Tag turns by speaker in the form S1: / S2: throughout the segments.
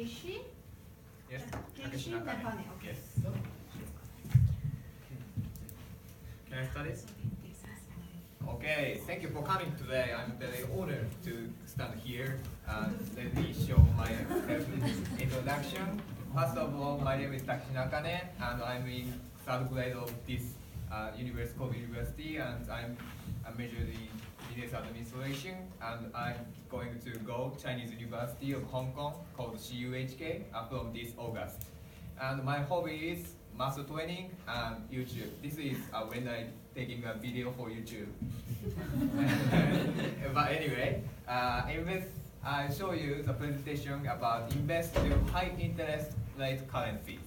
S1: Takeshi?
S2: Yes,
S1: Takeshi
S2: Nakane.
S1: Nakane. Okay.
S2: Yes. Can I start it? Okay, thank you for coming today. I'm very honored to stand here. Let me show my introduction. First of all, my name is Takeshi Nakane, and I'm in third grade of this university, and I'm majored in business administration, and I'm going to go Chinese University of Hong Kong called CUHK from this August. And my hobby is muscle training and YouTube. This is when I'm taking a video for YouTube. But anyway, I show you the presentation about invest to high interest rate currencies.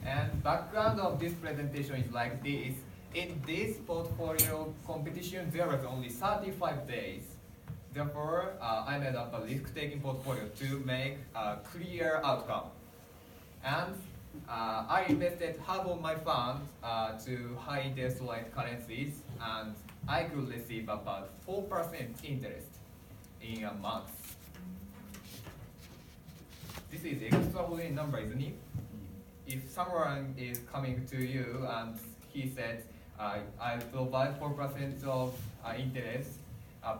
S2: And background of this presentation is like this. In this portfolio competition, there was only 35 days. Therefore, I made up a risk-taking portfolio to make a clear outcome. And I invested half of my funds to high interest rate currencies, and I could receive about 4% interest in a month. This is extraordinary number, isn't it? If someone is coming to you and he said, I provide 4% of interest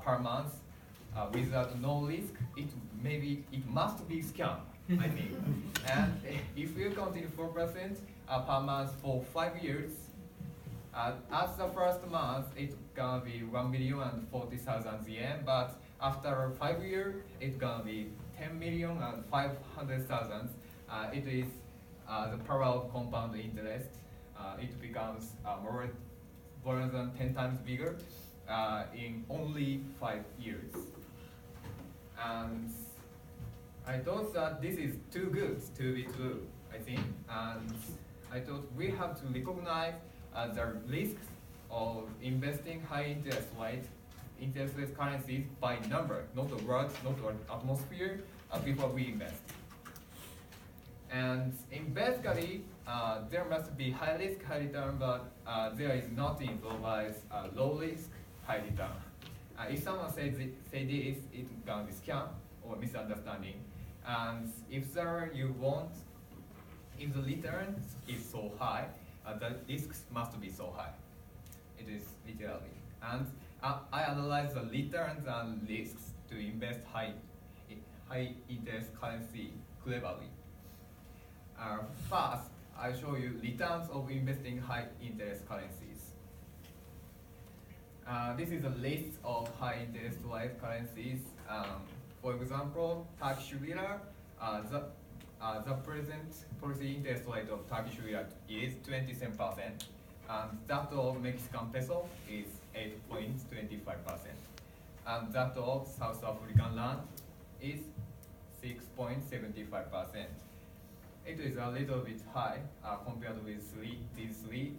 S2: per month without no risk, it must be scam, I think. And if you continue 4% per month for 5 years, as the first month it's gonna be 1,040,000 yen, but after 5 years it's gonna be 10,500,000. It is the power of compound interest. It becomes more than 10 times bigger in only 5 years. And I thought that this is too good to be true, I think. And I thought we have to recognize the risks of investing high interest rate currencies by number, not the words, not the atmosphere, before we invest. And in basically, there must be high risk, high return, but there is nothing provides low risk, high return. If someone say this, it's gonna be scam or misunderstanding. And if you want, if the return is so high, the risks must be so high. It is literally. And I analyze the returns and risks to invest high interest currency cleverly. First, I show you returns of investing high interest currencies. This is a list of high interest rate currencies. For example, Turkish lira. The present policy interest rate of Turkish lira is 27%, and that of Mexican peso is 8.25%, and that of South African rand is 6.75%. It is a little bit high compared with these three.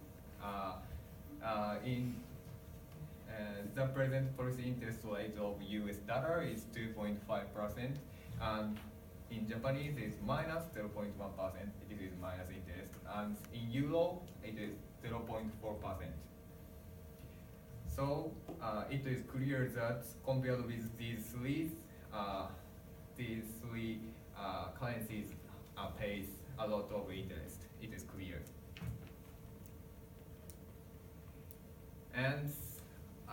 S2: The present policy interest rate of US dollar is 2.5%, and in Japanese it's minus 0.1%. It is minus interest, and in euro it is 0.4%. So it is clear that compared with these three currencies pays a lot of interest. It is clear. And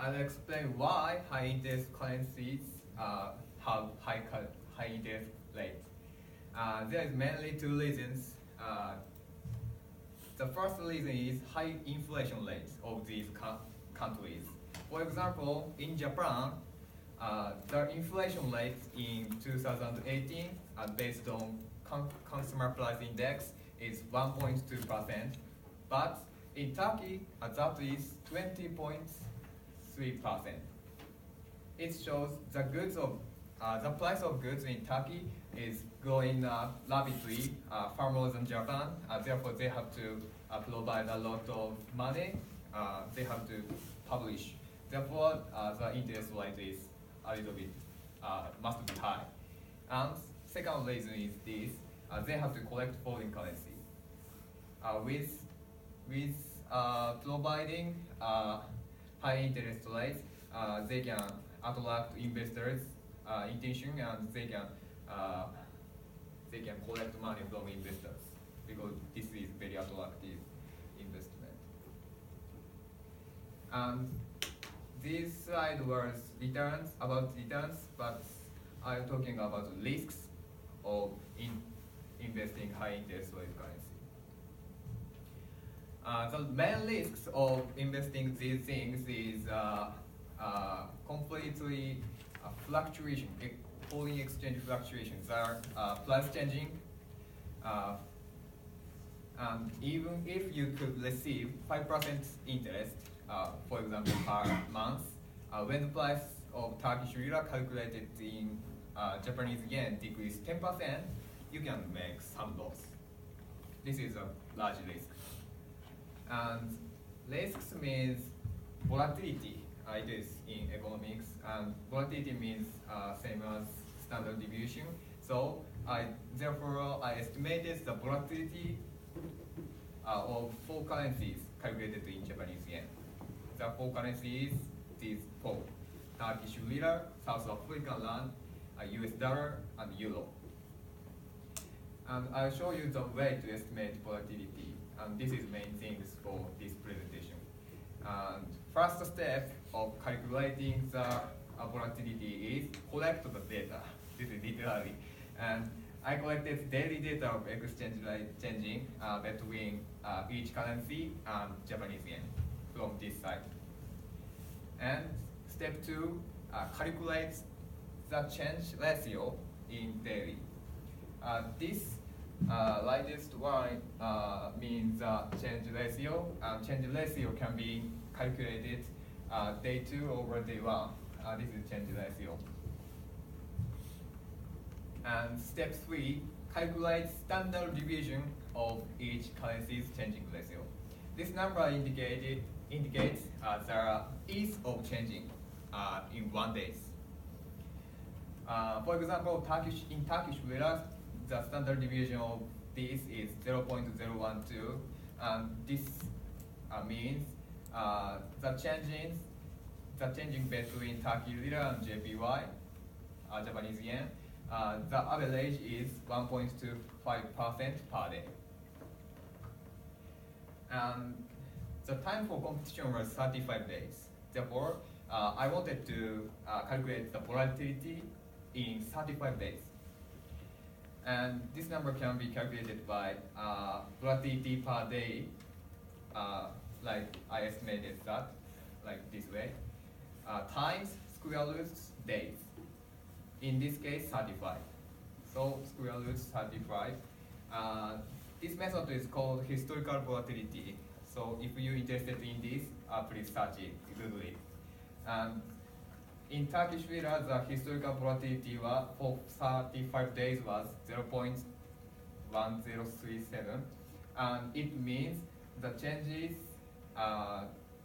S2: I'll explain why high interest currencies have high interest rates. There is mainly two reasons. The first reason is high inflation rates of these countries. For example, in Japan, the inflation rate in 2018 based on consumer price index is 1.2%, but in Turkey that is 20.3%. It shows the price of goods in Turkey is growing rapidly, far more than Japan. Therefore, they have to provide a lot of money. They have to publish. Therefore, the interest rate is a little bit must be high. And second reason is this: they have to collect foreign currency. With providing high interest rates, they can attract investors' intention, and they can collect money from investors because this is very attractive investment. And this slide was about returns, but I'm talking about risks of investing high interest rate currency. The main risks of investing these things is completely fluctuation, foreign exchange fluctuations are price changing. And even if you could receive 5% interest, for example, per month, when the price of Turkish lira calculated in Japanese yen decrease 10%, you can make some loss. This is a large risk. And risks means volatility. It is in economics, and volatility means same as standard deviation. So therefore I estimated the volatility of 4 currencies calculated in Japanese yen. The 4 currencies these 4: Turkish lira, South African rand, US dollar, and euro. And I'll show you the way to estimate volatility. And this is main things for this presentation. And first step of calculating the volatility is collect the data. This is literally. And I collected daily data of exchange rate changing between each currency and Japanese yen from this site. And step 2, calculate the change ratio in daily. This lightest one means change ratio. Change ratio can be calculated day 2 over day 1. This is change ratio. And step 3, calculate standard deviation of each currency's changing ratio. This number indicates the ease of changing in 1 day. For example, in Turkish lira, the standard deviation of this is 0.012, and this means the changing between Turkish lira and JPY, Japanese yen, the average is 1.25% per day. And the time for competition was 35 days. Therefore, I wanted to calculate the volatility in 35 days. And this number can be calculated by volatility per day, like I estimated that, like this way, times square root days. In this case, 35. So square root 35. This method is called historical volatility. So if you're interested in this, please search it, Google it. And in Turkish lira, the historical volatility for 35 days was 0.1037, and it means the changes,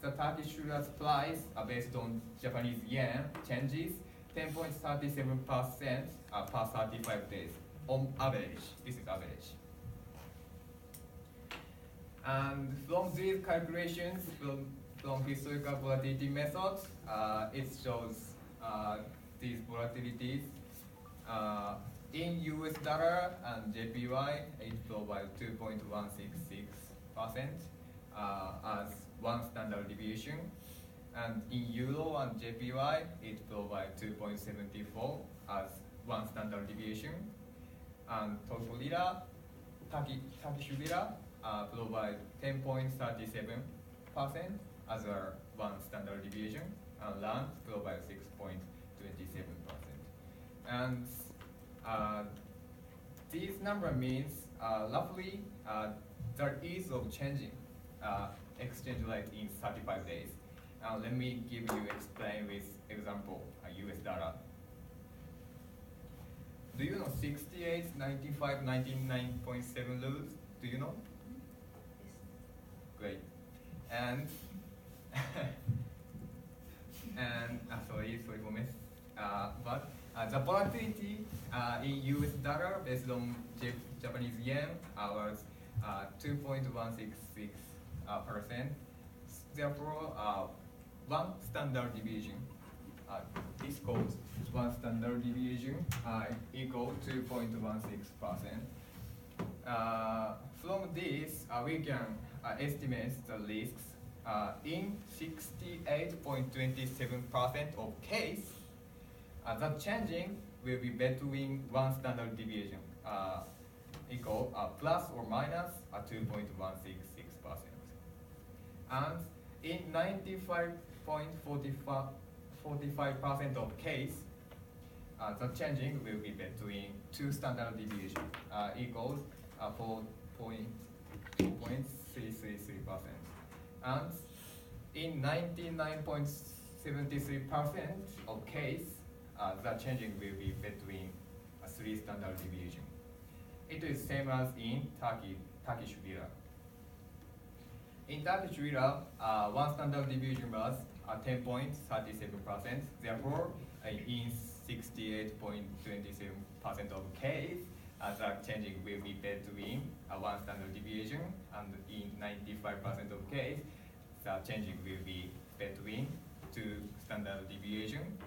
S2: the Turkish lira's price based on Japanese yen changes 10.37% per 35 days on average. This is average. And from these calculations, from historical volatility methods, it shows these volatilities in US dollar and JPY. It provides 2.166% as one standard deviation, and in Euro and JPY, it provides 2.74 as one standard deviation, and Turkish lira, Turkish lira provide 10.37% as one standard deviation, and rand provide 6.27%. And this number means roughly the ease of changing exchange rate in 35 days. Let me explain with example, US dollar. Do you know 68, 95, 99.7 rules? Do you know?
S1: Yes.
S2: Great. And sorry for miss. But the volatility in US dollar based on Japanese yen was 2.166%. Therefore, one standard deviation, this called one standard deviation equal 2.16%. from this, we can estimate the risks in 68.27% of case. The changing will be between one standard deviation equal plus or minus 2.166%. And in 95.45% of case, the changing will be between two standard deviation equals 4.333%. And in 99.73% of case, the changing will be between three standard deviation. It is same as in Turkish lira. In Turkish lira, one standard deviation was 10.37%. Therefore, in 68.27% of case, the changing will be between one standard deviation, and in 95% of case, the changing will be between two standard deviation,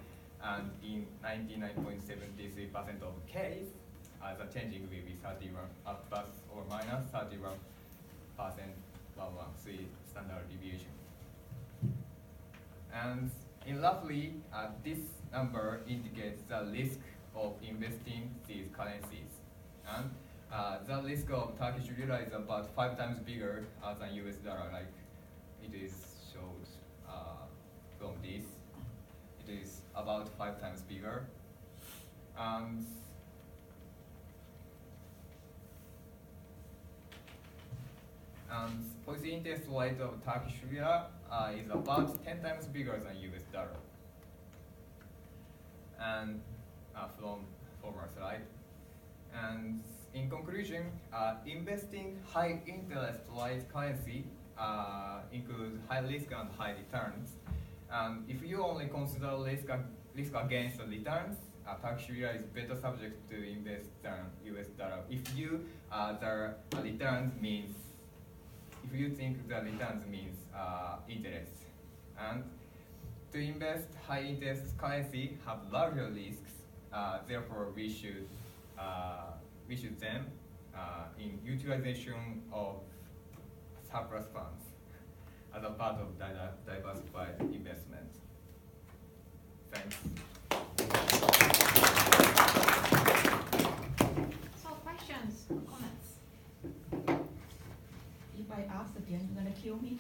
S2: and in 99.73% of case, the changing will be 31 plus or minus 31%, 113 standard deviation. And in roughly, this number indicates the risk of investing these currencies. And the risk of Turkish lira is about 5 times bigger than US dollar, like it is showed from this. It is about 5 times bigger. And policy interest rate of Turkish lira is about 10 times bigger than US dollar. And from former slide. And in conclusion, investing high interest rate currency includes high risk and high returns. If you only consider risk against the returns, Turkish lira is better subject to invest than US dollar. If you think the returns means interest, and to invest high interest currency have larger risks. Therefore, we should then in utilization of surplus funds as a part of diversified investment. Thanks.
S1: So questions, comments?
S3: If I ask again, you're gonna kill me.